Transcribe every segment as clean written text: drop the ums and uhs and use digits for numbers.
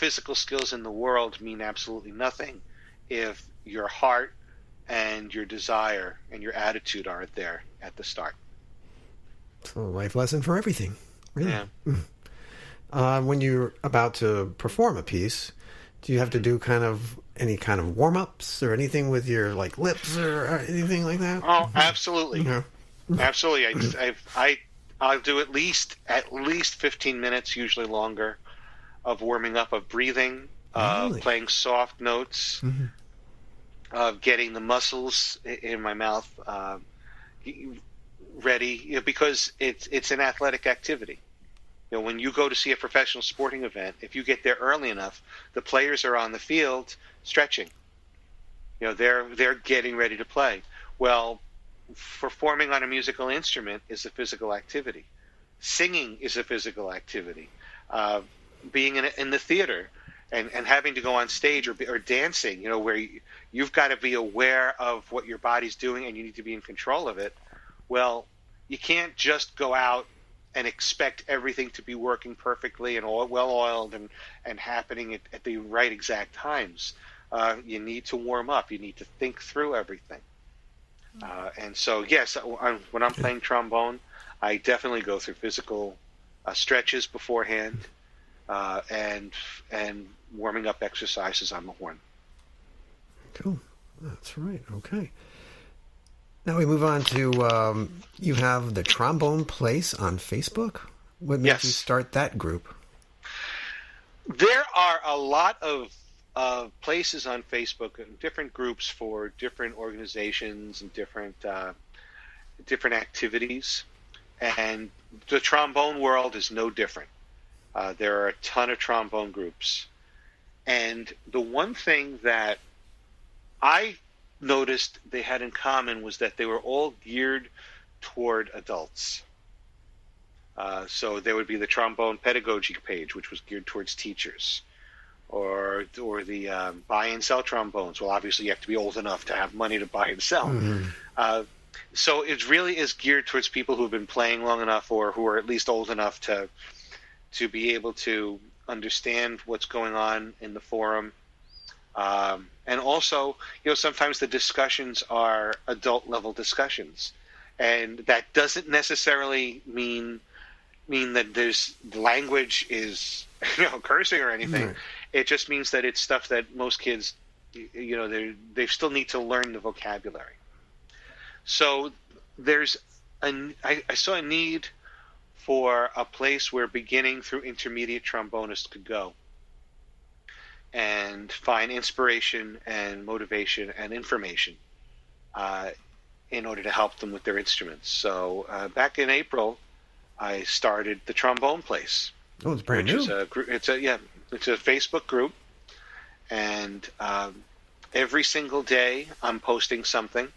physical skills in the world mean absolutely nothing if your heart and your desire and your attitude aren't there at the start. It's a life lesson for everything, really. Yeah. When you're about to perform a piece, do you have to do any kind of warm-ups or anything with your lips or anything like that? Oh, absolutely. Yeah. Absolutely. I'll do at least 15 minutes, usually longer, of warming up, of breathing, playing soft notes, of getting the muscles in my mouth ready, because it's an athletic activity. When you go to see a professional sporting event, if you get there early enough, the players are on the field stretching. They're getting ready to play. Well, performing on a musical instrument is a physical activity. Singing is a physical activity. Being in the theater and having to go on stage or dancing, where you've got to be aware of what your body's doing and you need to be in control of it. Well, you can't just go out and expect everything to be working perfectly and well-oiled and happening at the right exact times. You need to warm up. You need to think through everything. And so, yes, when I'm playing trombone, I definitely go through physical stretches beforehand and warming up exercises on the horn. Cool. That's right. Okay. Now we move on to, you have the Trombone Place on Facebook. What made you start that group? There are a lot of places on Facebook, different groups for different organizations and different activities. And the trombone world is no different. There are a ton of trombone groups. And the one thing that I noticed they had in common was that they were all geared toward adults. So there would be the trombone pedagogy page, which was geared towards teachers, or the buy and sell trombones. Well, obviously you have to be old enough to have money to buy and sell. Mm-hmm. So it really is geared towards people who have been playing long enough, or who are at least old enough to be able to understand what's going on in the forum. And also, sometimes the discussions are adult level discussions, and that doesn't necessarily mean that there's language is cursing or anything. Right. It just means that it's stuff that most kids, they still need to learn the vocabulary. So I saw a need for a place where beginning through intermediate trombonists could go and find inspiration and motivation and information in order to help them with their instruments. So back in April, I started the Trombone Place. Oh, it's brand new. It's a Facebook group, and every single day I'm posting something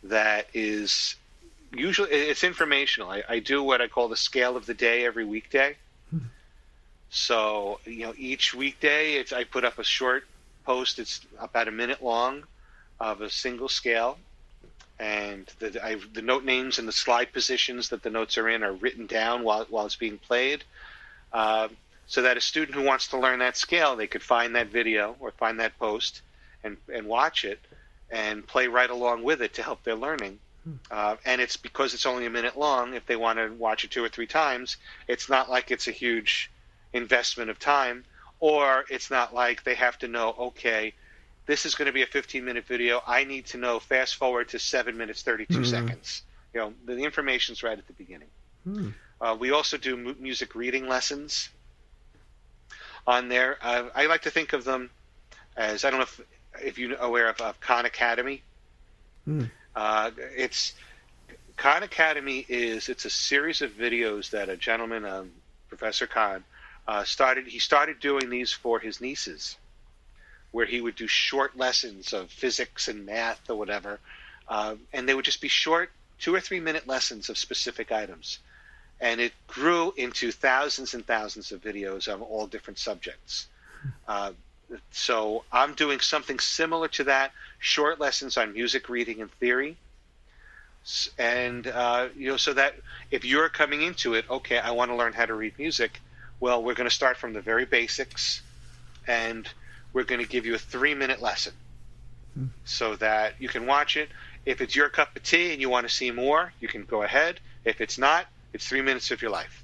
that is usually it's informational. I do what I call the scale of the day every weekday. So, each weekday I put up a short post. It's about a minute long of a single scale. And the note names and the slide positions that the notes are in are written down while it's being played. So that a student who wants to learn that scale, they could find that video or find that post and watch it and play right along with it to help their learning. And it's because it's only a minute long. If they want to watch it 2 or 3 times, it's not like it's a huge investment of time, or it's not like they have to know, okay, this is going to be a 15-minute video. I need to know fast forward to 7 minutes, 32 seconds. The information's right at the beginning. We also do music reading lessons on there. I like to think of them as, I don't know if you're aware of Khan Academy. It's Khan Academy it's a series of videos that a gentleman, Professor Khan, started. He started doing these for his nieces, where he would do short lessons of physics and math or whatever, and they would just be short 2 or 3 minute lessons of specific items. And it grew into thousands and thousands of videos on all different subjects. So I'm doing something similar to that, short lessons on music reading and theory. And, so that if you're coming into it, okay, I want to learn how to read music, well, we're going to start from the very basics and we're going to give you a 3-minute lesson so that you can watch it. If it's your cup of tea and you want to see more, you can go ahead. If it's not, it's 3 minutes of your life.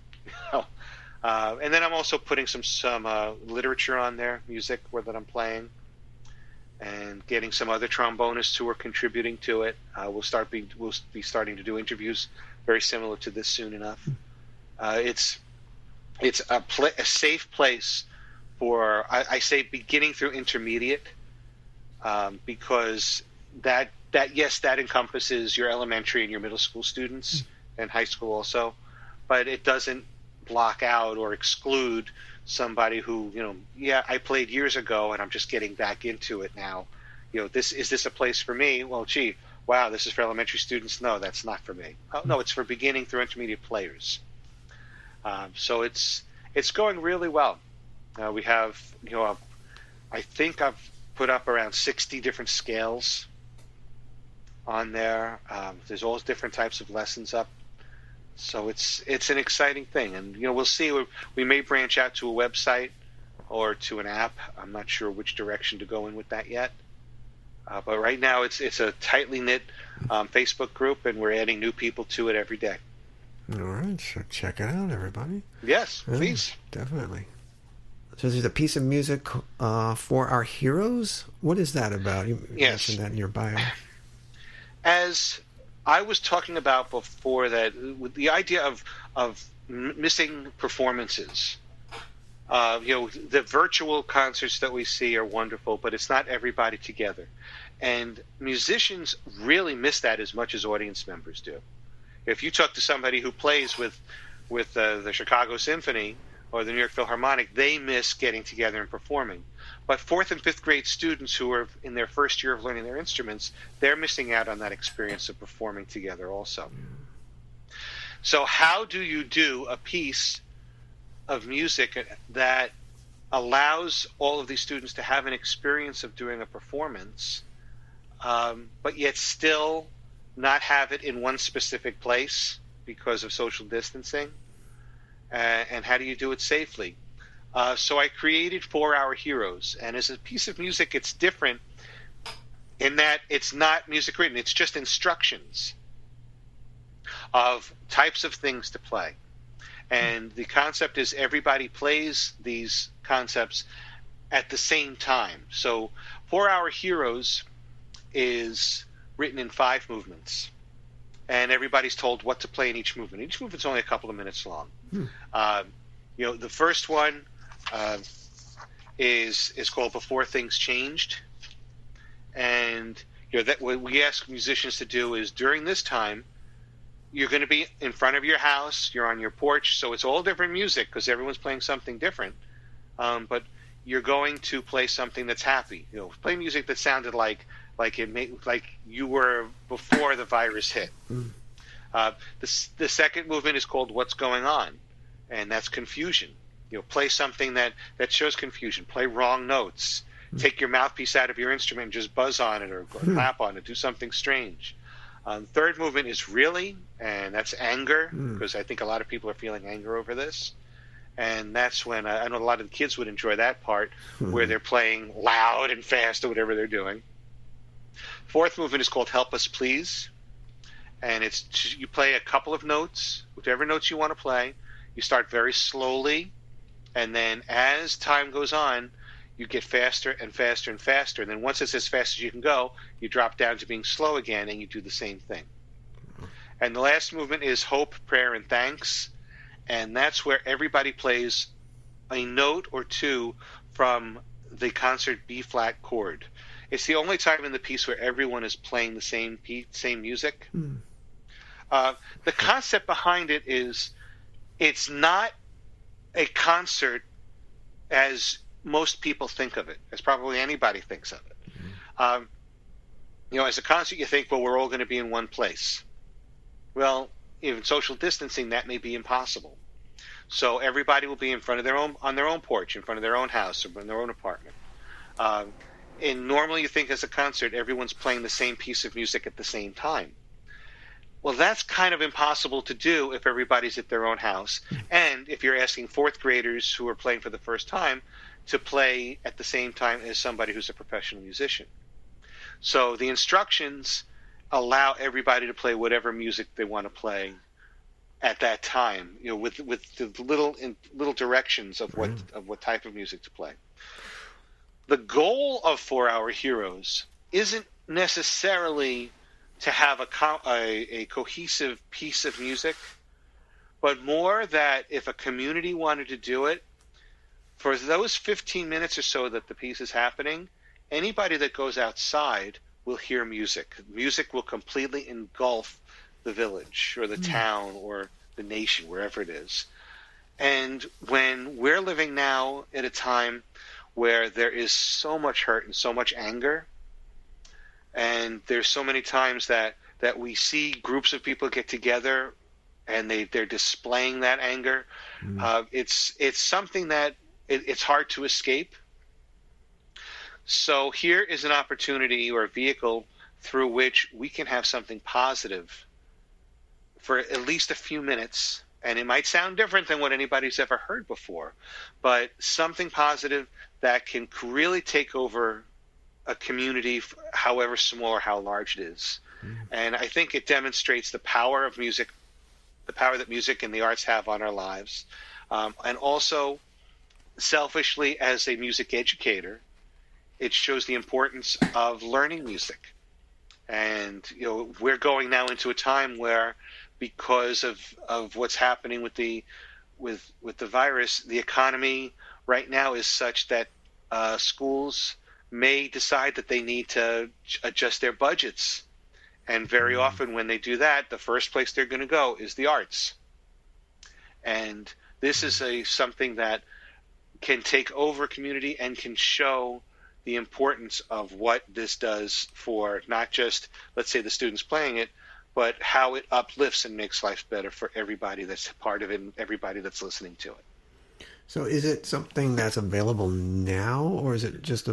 And then I'm also putting some literature on there, music that I'm playing, and getting some other trombonists who are contributing to it. We'll be starting to do interviews very similar to this soon enough. It's a safe place for, I say beginning through intermediate, because that encompasses your elementary and your middle school students and high school also, but it doesn't block out or exclude somebody who, I played years ago and I'm just getting back into it now. Is this a place for me? Well, gee, wow, this is for elementary students. No, that's not for me. Oh, no, it's for beginning through intermediate players. So it's going really well. We have, I think I've put up around 60 different scales on there. There's all different types of lessons up. So it's an exciting thing. And, we'll see. We may branch out to a website or to an app. I'm not sure which direction to go in with that yet. But right now it's a tightly knit Facebook group, and we're adding new people to it every day. All right. So check it out, everybody. Yes, please. Definitely. So there's a piece of music for our heroes. What is that about? You mentioned that in your bio. As I was talking about before, that with the idea of missing performances, the virtual concerts that we see are wonderful, but it's not everybody together. And musicians really miss that as much as audience members do. If you talk to somebody who plays with the Chicago Symphony or the New York Philharmonic, they miss getting together and performing. But 4th and 5th grade students who are in their first year of learning their instruments, they're missing out on that experience of performing together also. So how do you do a piece of music that allows all of these students to have an experience of doing a performance, but yet still not have it in one specific place because of social distancing? And how do you do it safely? So I created 4-Hour Heroes, and as a piece of music, it's different in that it's not music written. It's just instructions of types of things to play. And the concept is everybody plays these concepts at the same time. So 4-Hour Heroes is written in 5 movements, and everybody's told what to play in each movement. Each movement's only a couple of minutes long. The first one is called Before Things Changed, and that what we ask musicians to do is during this time, you're going to be in front of your house, you're on your porch, so it's all different music because everyone's playing something different. But you're going to play something that's happy. Play music that sounded like you were before the virus hit. The second movement is called What's Going On, and that's confusion. Play something that shows confusion. Play wrong notes. Take your mouthpiece out of your instrument and just buzz on it or clap on it. Do something strange. Third movement is Really, and that's anger, because I think a lot of people are feeling anger over this. And that's when I know a lot of the kids would enjoy that part, where they're playing loud and fast or whatever they're doing. Fourth movement is called Help Us Please, and it's you play a couple of notes, whichever notes you want to play. You start very slowly, and then as time goes on, you get faster and faster and faster. And then once it's as fast as you can go, you drop down to being slow again, and you do the same thing. And the last movement is Hope, Prayer, and Thanks, and that's where everybody plays a note or two from the concert B-flat chord. It's the only time in the piece where everyone is playing the same music. The concept behind it is it's not a concert as most people think of it, as probably anybody thinks of it. As a concert, you think, well, we're all going to be in one place. Well, even social distancing, that may be impossible. So everybody will be on their own porch, in front of their own house, or in their own apartment. And normally you think as a concert, everyone's playing the same piece of music at the same time. Well, that's kind of impossible to do if everybody's at their own house. And if you're asking 4th graders who are playing for the first time to play at the same time as somebody who's a professional musician. So the instructions allow everybody to play whatever music they want to play at that time, with the little directions of what type of music to play. The goal of 4-Hour Heroes isn't necessarily to have a cohesive piece of music, but more that if a community wanted to do it, for those 15 minutes or so that the piece is happening, anybody that goes outside will hear music. Music will completely engulf the village or the town or the nation, wherever it is. And when we're living now at a time where there is so much hurt and so much anger, and there's so many times that we see groups of people get together and they're displaying that anger, it's something that it's hard to escape. So here is an opportunity or a vehicle through which we can have something positive for at least a few minutes. And it might sound different than what anybody's ever heard before, but something positive that can really take over a community, however small or how large it is. And I think it demonstrates the power of music, the power that music and the arts have on our lives. And also, selfishly, as a music educator, it shows the importance of learning music. And we're going now into a time where, because of what's happening with the virus, the economy right now is such that schools may decide that they need to adjust their budgets. And very often when they do that, the first place they're going to go is the arts. And this is something that can take over a community and can show the importance of what this does for not just, let's say, the students playing it, but how it uplifts and makes life better for everybody that's part of it and everybody that's listening to it. So is it something that's available now, or is it just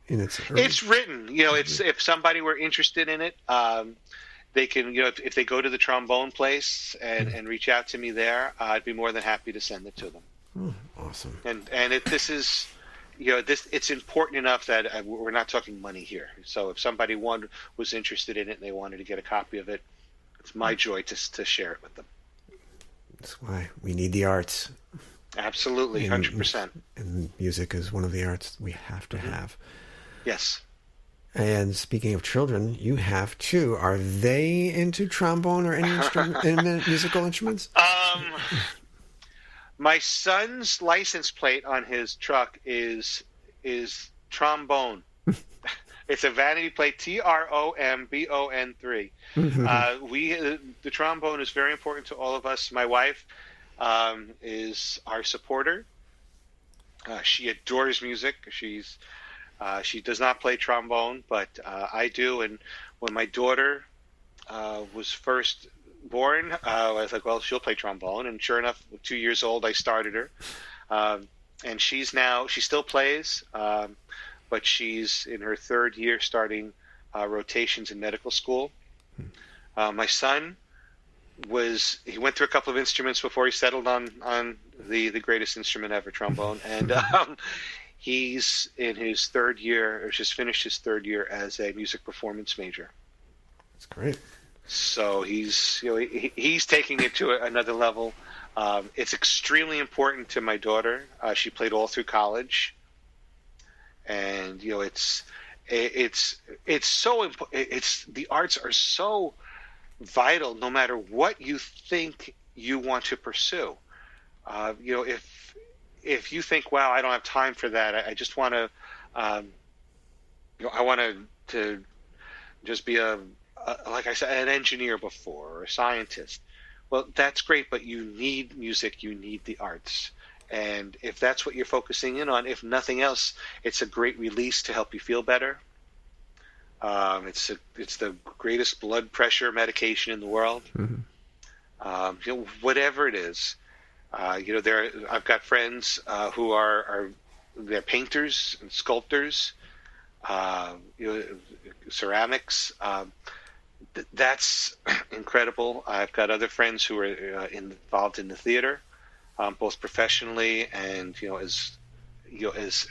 in its early... It's written. If somebody were interested in it, they can, if they go to the Trombone Place and reach out to me there, I'd be more than happy to send it to them. Oh, awesome. And this is, it's important enough that we're not talking money here. So if somebody was interested in it and they wanted to get a copy of it, it's my joy to share it with them. That's why we need the arts. Absolutely, 100%. And music is one of the arts we have to have. Yes. And speaking of children, you have two. Are they into trombone or any musical instruments? My son's license plate on his truck is trombone. It's a vanity plate, TROMBON 3. The trombone is very important to all of us. My wife is our supporter. She adores music. She does not play trombone, but I do. And when my daughter was first born, I was like, well, she'll play trombone. And sure enough, 2 years old, I started her. And she still plays, but she's in her third year starting rotations in medical school. My son he went through a couple of instruments before he settled on the greatest instrument ever, trombone. And he's in his third year, or just finished his third year as a music performance major. That's great. So he's taking it to another level. It's extremely important to my daughter. She played all through college, and it's so important. The arts are so vital, no matter what you think you want to pursue. If you think, wow, I don't have time for that, I just want to, I want to just be like I said, an engineer before, or a scientist. Well, that's great, but you need music, you need the arts. And if that's what you're focusing in on, if nothing else, it's a great release to help you feel better. It's the greatest blood pressure medication in the world. Whatever it is. I've got friends who they're painters and sculptors, ceramics. That's incredible. I've got other friends who are involved in the theater, both professionally and as